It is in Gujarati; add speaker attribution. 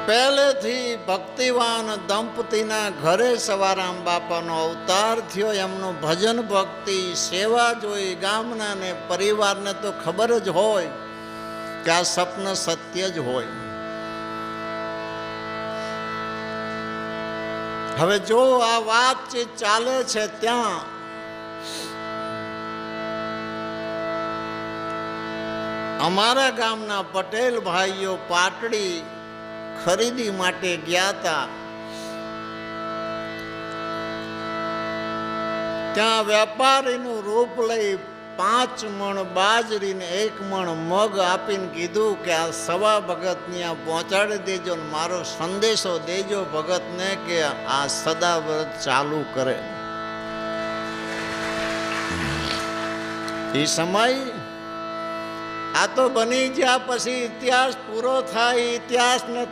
Speaker 1: પહેલેથી ભક્તિવાન દંપતીના ઘરે સવારામ બાપાનો અવતાર થયો. એમનું ભજન ભક્તિ સેવા જોઈ ગામના ને પરિવારને તો ખબર જ હોય કે આ સ્વપ્ન સત્ય જ હોય. હવે જો આ વાતચીત ચાલે છે ત્યાં અમારા ગામના પટેલ ભાઈઓ પાટડી ખરીદી માટે ગયા હતા. ત્યાં વેપારીનું રૂપ લઈ 5 મણ બાજરીને 1 મણ મગ આપીને કીધું કે આ સવા ભગતને આ પહોંચાડી દેજો ને મારો સંદેશો દેજો ભગતને કે આ સદાવ્રત ચાલુ કરે. એ સમય આ તો બની ગયા પછી ઇતિહાસ પૂરો થાય. ઇતિહાસને